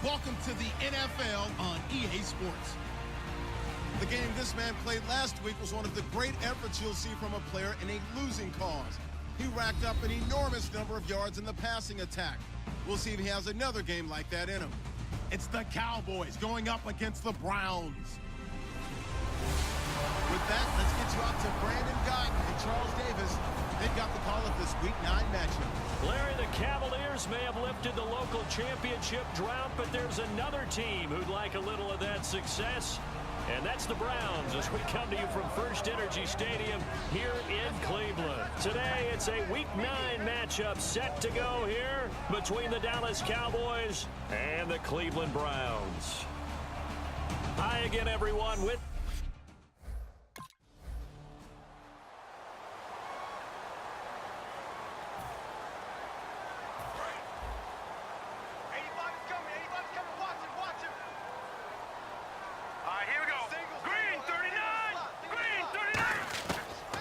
Welcome to the NFL on EA Sports. The game this man played last week was one of the great efforts you'll see from a player in a losing cause. He racked up an enormous number of yards in the passing attack. We'll see if he has another game like that in him. It's the Cowboys going up against the Browns. With that, let's get you out to Brandon Guyton and Charles Davis. They've got the call of this Week 9 matchup. Larry, the Cavaliers may have lifted the local championship drought, but there's another team who'd like a little of that success, and that's the Browns as we come to you from First Energy Stadium here in Cleveland. Today, it's a Week 9 matchup set to go here between the Dallas Cowboys and the Cleveland Browns. Hi again, everyone. With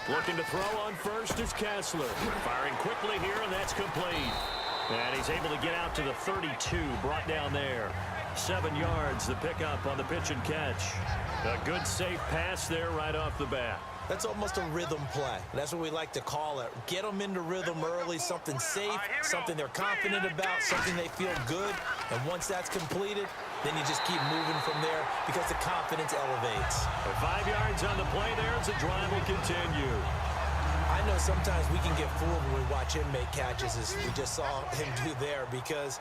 looking to throw on first is Kessler. Firing quickly here, and that's complete. And he's able to get out to the 32, brought down there. 7 yards, the pickup on the pitch and catch. A good, safe pass there right off the bat. That's almost a rhythm play. That's what we like to call it. Get them into rhythm early, something safe, something they're confident about, something they feel good. And once that's completed, then you just keep moving from there because the confidence elevates. 5 yards on the play there as the drive will continue. I know sometimes we can get fooled when we watch him make catches, as we just saw him do there, because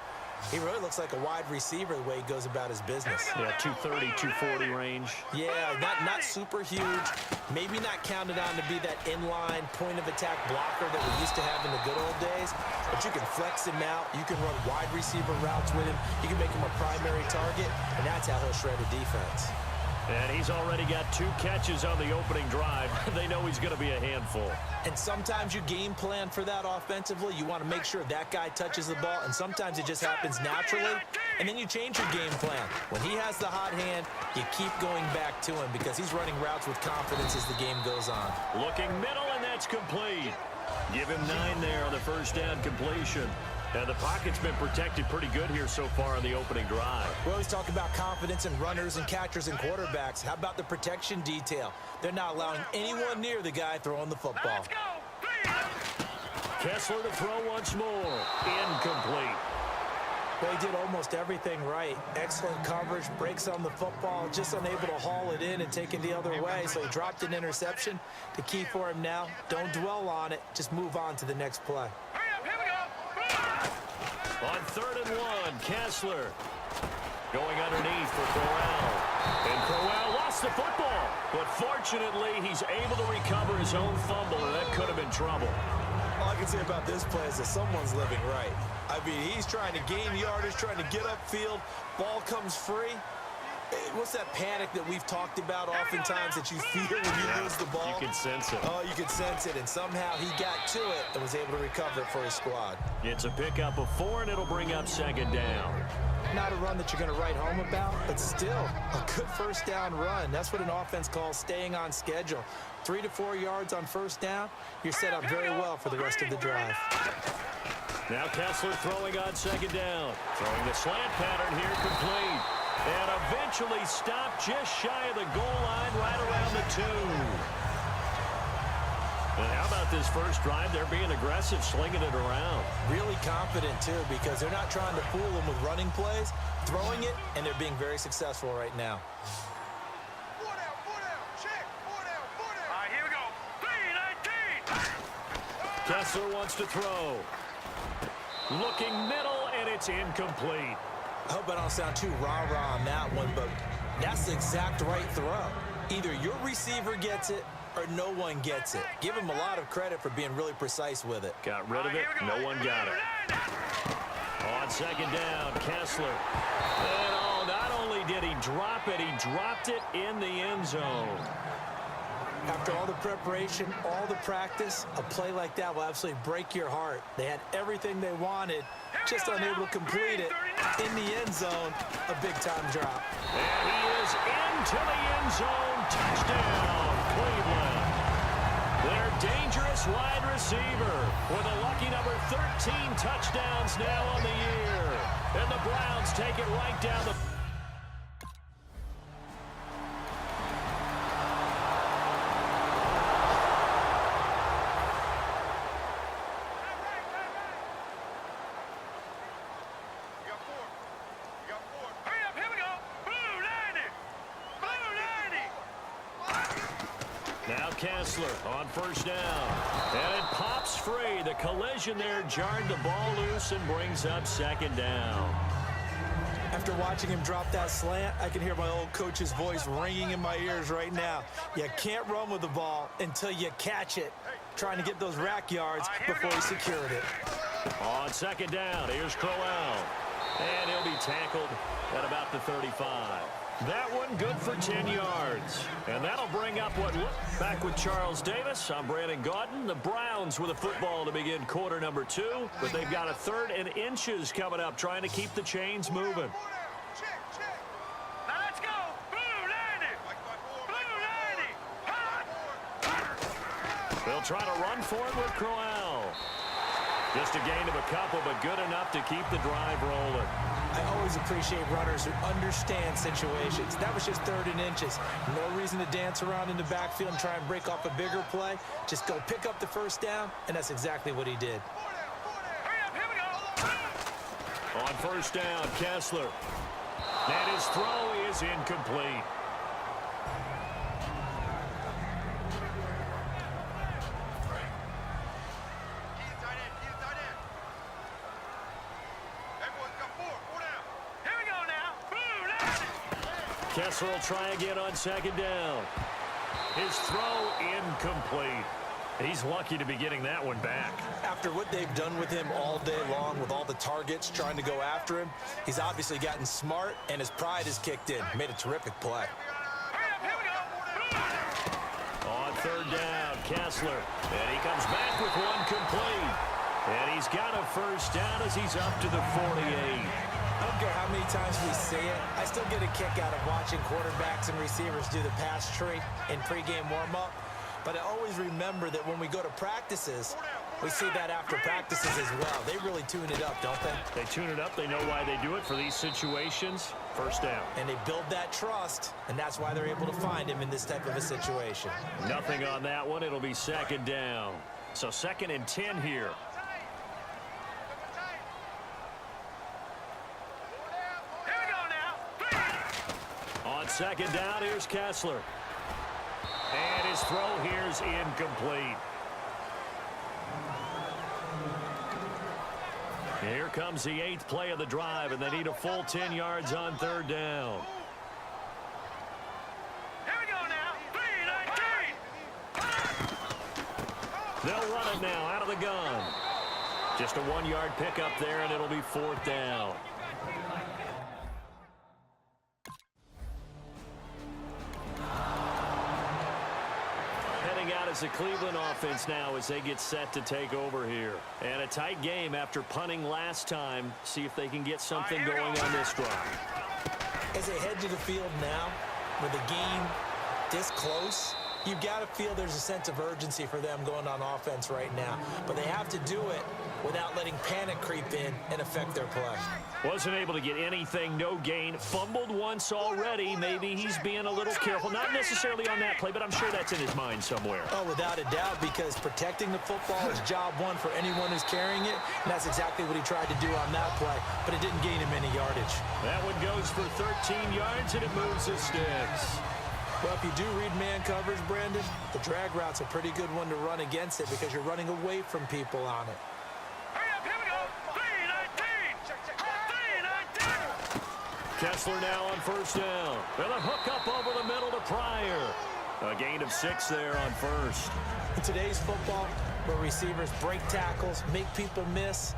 he really looks like a wide receiver the way he goes about his business. Yeah, 230, 240 range. Yeah, not super huge. Maybe not counted on to be that inline point-of-attack blocker that we used to have in the good old days. But you can flex him out. You can run wide receiver routes with him. You can make him a primary target, and that's how he'll shred a defense. And he's already got 2 catches on the opening drive. They know he's going to be a handful. And sometimes you game plan for that offensively. You want to make sure that guy touches the ball, and sometimes it just happens naturally. And then you change your game plan. When he has the hot hand, you keep going back to him because he's running routes with confidence as the game goes on. Looking middle, and that's complete. Give him 9 there on the first down completion. And the pocket's been protected pretty good here so far on the opening drive. We always talk about confidence in runners and catchers and quarterbacks. How about the protection detail? They're not allowing anyone near the guy throwing the football. Let's go. Kessler to throw once more. Incomplete. Well, he did almost everything right. Excellent coverage, breaks on the football, just unable to haul it in and take it the other way. So he dropped an interception. The key for him now, don't dwell on it. Just move on to the next play. On 3rd and 1, Kessler going underneath for Corral. And Corral lost the football. But fortunately, he's able to recover his own fumble, and that could have been trouble. All I can say about this play is that someone's living right. I mean, he's trying to gain yardage, trying to get upfield. Ball comes free. What's that panic that we've talked about oftentimes that you feel when you lose the ball? You can sense it. Oh, you can sense it, and somehow he got to it and was able to recover it for his squad. It's a pickup of 4, and it'll bring up 2nd down. Not a run that you're going to write home about, but still a good first down run. That's what an offense calls staying on schedule. 3 to 4 yards on first down, you're set up very well for the rest of the drive. Now Kessler throwing on 2nd down. Throwing the slant pattern here, complete. And eventually stopped just shy of the goal line right around the 2. And how about this first drive? They're being aggressive, slinging it around. Really confident, too, because they're not trying to fool them with running plays, throwing it, and they're being very successful right now. Here we go. Pt9. Kessler wants to throw. Looking middle, and it's incomplete. I hope I don't sound too rah-rah on that one, but that's the exact right throw. Either your receiver gets it or no one gets it. Give him a lot of credit for being really precise with it. Got rid of it. No one got it. On 2nd down, Kessler. And not only did he drop it, he dropped it in the end zone. After all the preparation, all the practice, a play like that will absolutely break your heart. They had everything they wanted, just unable to complete it. In the end zone, a big-time drop. And he is into the end zone. Touchdown, Cleveland. Their dangerous wide receiver with a lucky number 13 touchdowns now on the year. And the Browns take it right down the... Now Kessler on first down. And it pops free. The collision there jarred the ball loose and brings up second down. After watching him drop that slant, I can hear my old coach's voice ringing in my ears right now. You can't run with the ball until you catch it. Trying to get those rack yards before he secured it. On second down, here's Crowell. And he'll be tackled at about the 35. That one good for 10 yards. And that'll bring up what looked back with Charles Davis. I'm Brandon Gaudin. The Browns with a football to begin quarter number 2. But they've got a 3rd and inches coming up, trying to keep the chains moving. Now let's go. Blue 90. Blue 90. They'll try to run for it with Crowell. Just a gain of a couple, but good enough to keep the drive rolling. I always appreciate runners who understand situations. That was just 3rd and inches. No reason to dance around in the backfield and try and break off a bigger play. Just go pick up the first down, and that's exactly what he did. Here we go. On first down, Kessler. And his throw is incomplete. Kessler will try again on second down. His throw incomplete. He's lucky to be getting that one back. After what they've done with him all day long, with all the targets trying to go after him, he's obviously gotten smart, and his pride has kicked in. Made a terrific play. On third down, Kessler. And he comes back with one complete. And he's got a first down as he's up to the 48. I don't care how many times we see it. I still get a kick out of watching quarterbacks and receivers do the pass tree in pregame warm-up. But I always remember that when we go to practices, we see that after practices as well. They really tune it up, don't they? They tune it up. They know why they do it for these situations. First down. And they build that trust, and that's why they're able to find him in this type of a situation. Nothing on that one. It'll be second down. So 2nd and 10 here. On second down, here's Kessler. And his throw here's incomplete. Here comes the 8th play of the drive, and they need a full 10 yards on third down. Here we go now. 3-19. They'll run it now out of the gun. Just a 1-yard pickup there, and it'll be 4th down. Out as the Cleveland offense now as they get set to take over here. And a tight game after punting last time. See if they can get something going on this drive. As they head to the field now, with the game this close, you've got to feel there's a sense of urgency for them going on offense right now. But they have to do it without letting panic creep in and affect their play. Wasn't able to get anything, no gain. Fumbled once already. Maybe he's being a little careful. Not necessarily on that play, but I'm sure that's in his mind somewhere. Oh, without a doubt, because protecting the football is job one for anyone who's carrying it, and that's exactly what he tried to do on that play, but it didn't gain him any yardage. That one goes for 13 yards, and it moves his sticks. Well, if you do read man coverage, Brandon, the drag route's a pretty good one to run against it because you're running away from people on it. Here we go. 3-19. Kessler now on first down. With a hook up over the middle to Pryor. A gain of 6 there on first. In today's football, where receivers break tackles, make people miss,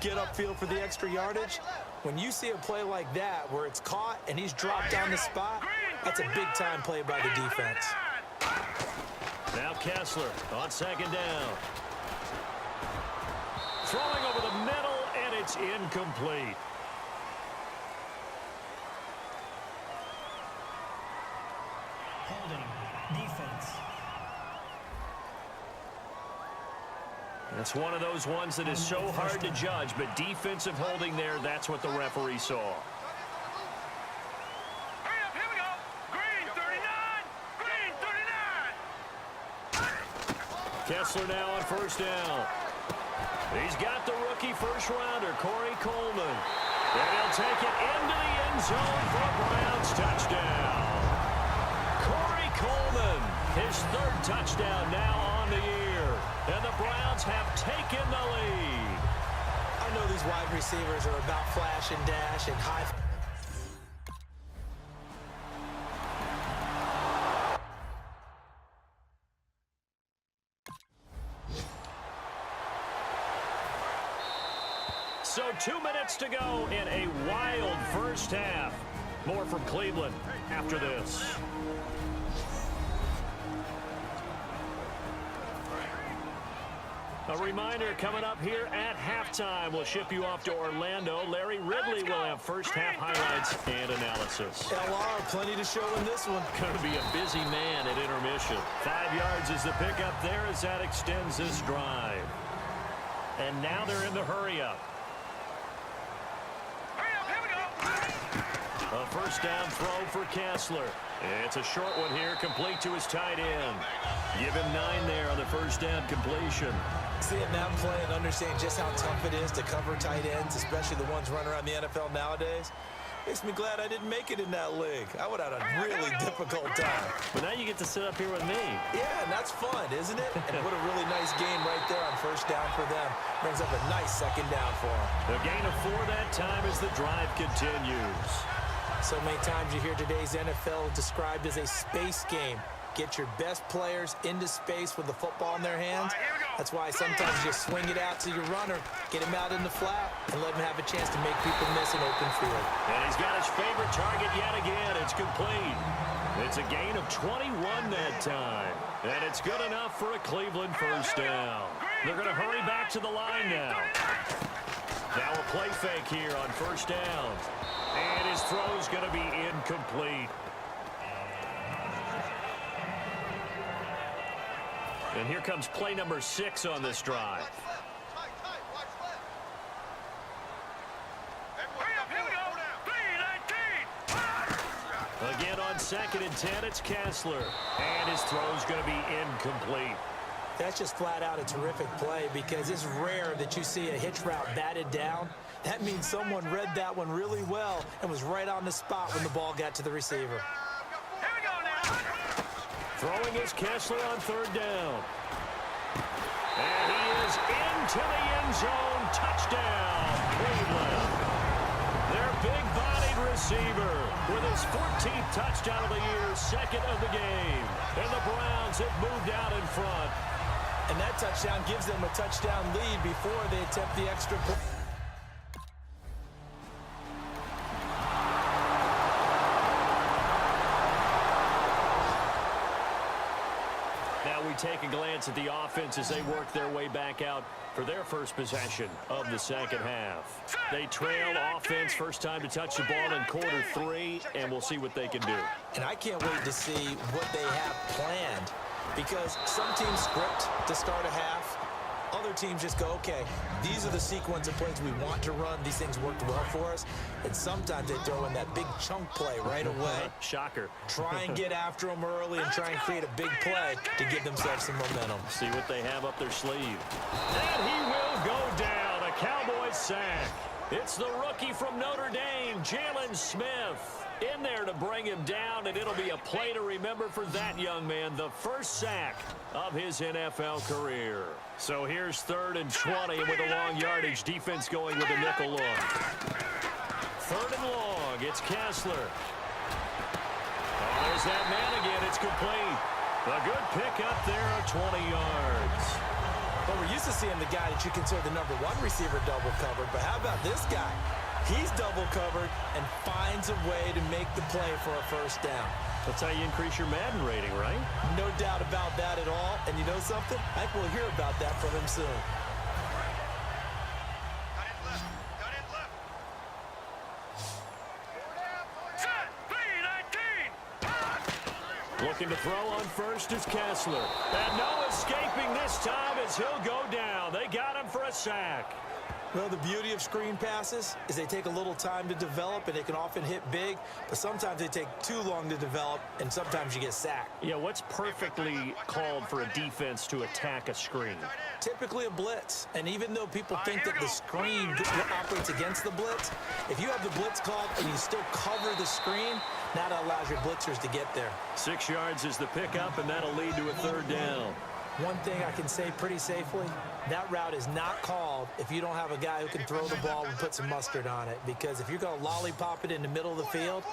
get upfield for the extra yardage, when you see a play like that where it's caught and he's dropped on the spot, that's a big-time play by the defense. Now Kessler on second down. Throwing over the middle, and it's incomplete. Holding defense. That's one of those ones that is so hard to judge, but defensive holding there, that's what the referee saw. Hurry up, here we go. Green 39. Green 39. Kessler now on first down. He's got the rookie first rounder, Corey Coleman. And he'll take it into the end zone for a Browns touchdown. Corey Coleman, his third touchdown now on the year. And the Browns have taken the lead. I know these wide receivers are about flash and dash and high. So 2 minutes to go in a wild first half. More from Cleveland after this. A reminder coming up here at halftime. We'll ship you off to Orlando. Larry Ridley will have first half highlights and analysis. LR, plenty to show in this one. Going to be a busy man at intermission. 5 yards is the pickup there as that extends this drive. And now they're in the hurry-up. Hurry up, here we go. A first down throw for Kessler. It's a short one here, complete to his tight end. Give him 9 there on the first down completion. Seeing them play and understand just how tough it is to cover tight ends, especially the ones running around the NFL nowadays, makes me glad I didn't make it in that league. I would have had a really difficult time. But now you get to sit up here with me. Yeah, and that's fun, isn't it? And what a really nice game right there on first down for them. Brings up a nice second down for them. The gain of 4 that time as the drive continues. So many times you hear today's NFL described as a space game. Get your best players into space with the football in their hands. That's why sometimes you just swing it out to your runner, get him out in the flat, and let him have a chance to make people miss an open field. And he's got his favorite target yet again. It's complete. It's a gain of 21 that time. And it's good enough for a Cleveland first down. They're going to hurry back to the line now. Now a play fake here on first down. And his throw's going to be incomplete. And here comes play number 6 on this drive. Hurry up, here we go. 3-19. Again on 2nd and 10, it's Kessler. And his throw's going to be incomplete. That's just flat out a terrific play because it's rare that you see a hitch route batted down. That means someone read that one really well and was right on the spot when the ball got to the receiver. Here we go now. Throwing is Kessler on 3rd down. And he is into the end zone. Touchdown, Cleveland. Their big-bodied receiver with his 14th touchdown of the year, 2nd of the game. And the Browns have moved out in front. And that touchdown gives them a touchdown lead before they attempt the extra point. Now we take a glance at the offense as they work their way back out for their first possession of the second half. They trail offense first time to touch the ball in quarter 3, and we'll see what they can do. And I can't wait to see what they have planned because some teams script to start a half. Other teams just go, okay, these are the sequence of plays we want to run. These things worked well for us. And sometimes they throw in that big chunk play right away. Shocker. Try and get after them early and try and create a big play to give themselves some momentum. See what they have up their sleeve. And he will go down. A Cowboys sack. It's the rookie from Notre Dame, Jalen Smith, in there to bring him down, and it'll be a play to remember for that young man, the first sack of his NFL career. So here's 3rd and 20, and with a long yardage, defense going with a nickel look. 3rd and long, it's Kessler. Oh, there's that man again, it's complete. A good pickup there of 20 yards. But we're used to seeing the guy that you consider the number 1 receiver double covered, but how about this guy? He's double covered and finds a way to make the play for a first down. That's how you increase your Madden rating, right? No doubt about that at all. And you know something? I think we'll hear about that from him soon. Got it left. Got it left. Set. 3-19. Looking to throw on first is Kessler. And no escaping this time as he'll go down. They got him for a sack. Well, the beauty of screen passes is they take a little time to develop, and they can often hit big, but sometimes they take too long to develop, and sometimes you get sacked. Yeah, what's perfectly called for a defense to attack a screen? Typically a blitz, and even though people think that the screen operates against the blitz, if you have the blitz called and you still cover the screen, that allows your blitzers to get there. 6 yards is the pickup, and that'll lead to a third down. One thing I can say pretty safely, that route is not called if you don't have a guy who can throw the ball and put some mustard on it. Because if you're going to lollipop it in the middle of the field,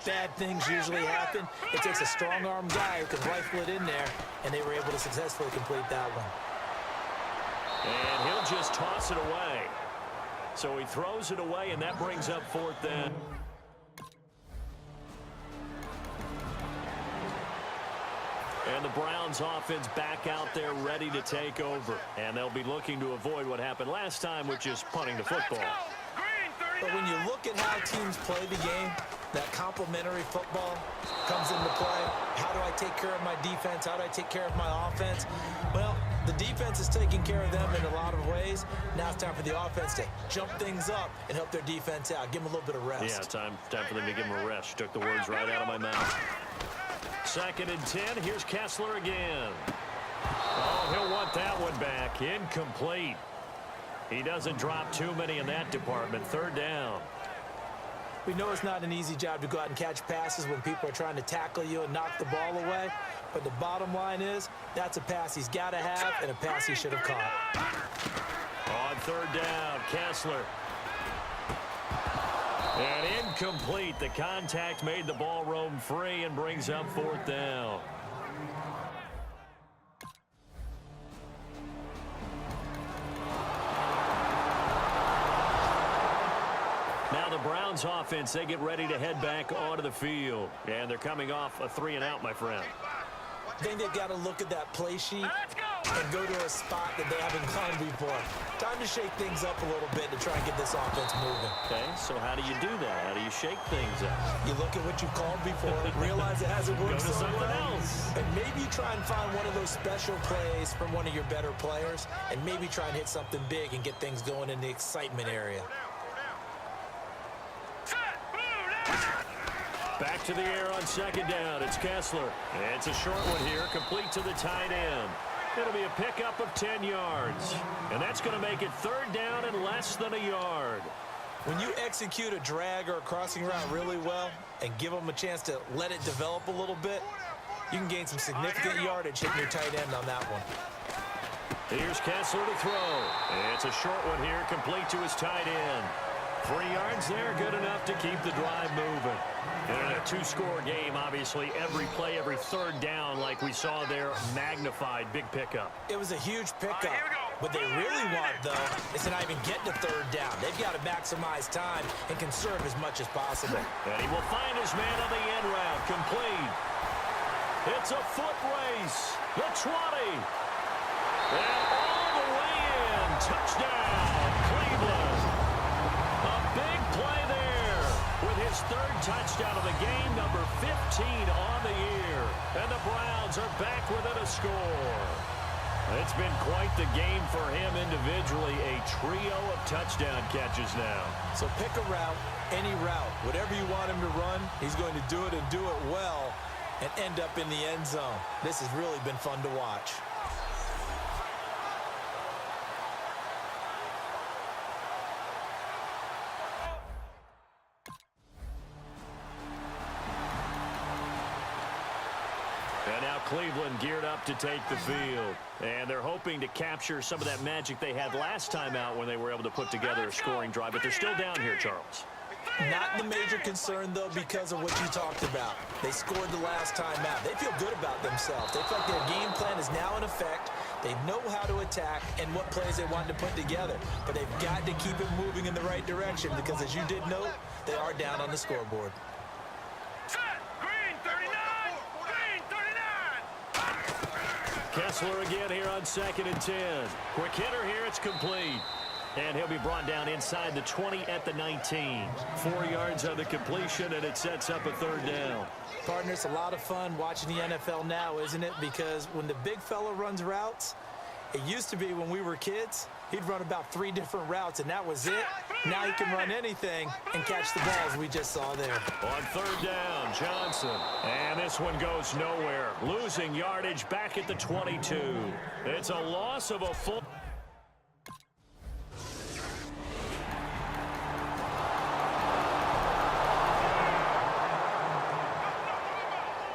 bad things usually happen. It takes a strong-arm guy who can rifle it in there, and they were able to successfully complete that one. And he'll just toss it away. So he throws it away, and that brings up fourth down. And the Browns offense back out there ready to take over. And they'll be looking to avoid what happened last time, which is punting the football. But when you look at how teams play the game, that complementary football comes into play. How do I take care of my defense? How do I take care of my offense? Well, the defense is taking care of them in a lot of ways. Now it's time for the offense to jump things up and help their defense out. Give them a little bit of rest. Yeah, time for them to give them a rest. Took the words right out of my mouth. 2nd and 10. Here's Kessler again. Oh, he'll want that one back. Incomplete. He doesn't drop too many in that department. 3rd down. We know it's not an easy job to go out and catch passes when people are trying to tackle you and knock the ball away. But the bottom line is, that's a pass he's got to have and a pass he should have caught. On 3rd down, Kessler. And incomplete. The contact made the ball roam free and brings up 4th down. Now the Browns offense, they get ready to head back onto the field. And they're coming off a 3-and-out, my friend. I think they've got to look at that play sheet and go to a spot that they haven't gone before. Time to shake things up a little bit to try and get this offense moving. Okay, so how do you do that? How do you shake things up? You look at what you called before, realize it hasn't worked Go to so something well, else. and maybe try and find one of those special plays from one of your better players, and maybe try and hit something big and get things going in the excitement area. Back to the air on 2nd down. It's Kessler. It's a short one here, complete to the tight end. It'll be a pickup of 10 yards. And that's going to make it 3rd down and less than a yard. When you execute a drag or a crossing route really well and give them a chance to let it develop a little bit, you can gain some significant yardage hitting your tight end on that one. Here's Kessler to throw. It's a short one here, complete to his tight end. 3 yards there, good enough to keep the drive moving. And in a 2-score game, obviously, every play, every 3rd down, like we saw there, magnified, big pickup. It was a huge pickup. What they really want, though, is to not even get to 3rd down. They've got to maximize time and conserve as much as possible. And he will find his man on the end route, complete. It's a foot race. The 20. And all the way in. Touchdown, Cleveland. A big play there with his 3rd touchdown of the game, number 15 on the year. And the Browns are back within a score. It's been quite the game for him individually, a trio of touchdown catches now. So pick a route, any route. Whatever you want him to run, he's going to do it and do it well and end up in the end zone. This has really been fun to watch. And now Cleveland geared up to take the field. And they're hoping to capture some of that magic they had last time out when they were able to put together a scoring drive. But they're still down here, Charles. Not the major concern, though, because of what you talked about. They scored the last time out. They feel good about themselves. They feel like their game plan is now in effect. They know how to attack and what plays they want to put together. But they've got to keep it moving in the right direction because, as you did note, they are down on the scoreboard. Kessler again here on 2nd and 10. Quick hitter here, it's complete. And he'll be brought down inside the 20 at the 19. 4 yards on the completion, and it sets up a third down. Partner, it's a lot of fun watching the NFL now, isn't it? Because when the big fella runs routes, it used to be when we were kids, he'd run about 3 different routes, and that was it. Now he can run anything and catch the balls we just saw there. On third down, Johnson. And this one goes nowhere. Losing yardage back at the 22. It's a loss of a full...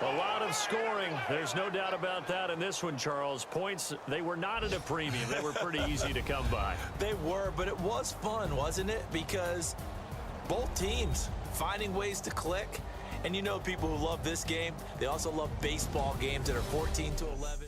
A lot of scoring. There's no doubt about that in this one, Charles. Points, they were not at a premium. They were pretty easy to come by. They were, but it was fun, wasn't it? Because both teams finding ways to click. And you know people who love this game, they also love baseball games that are 14-11.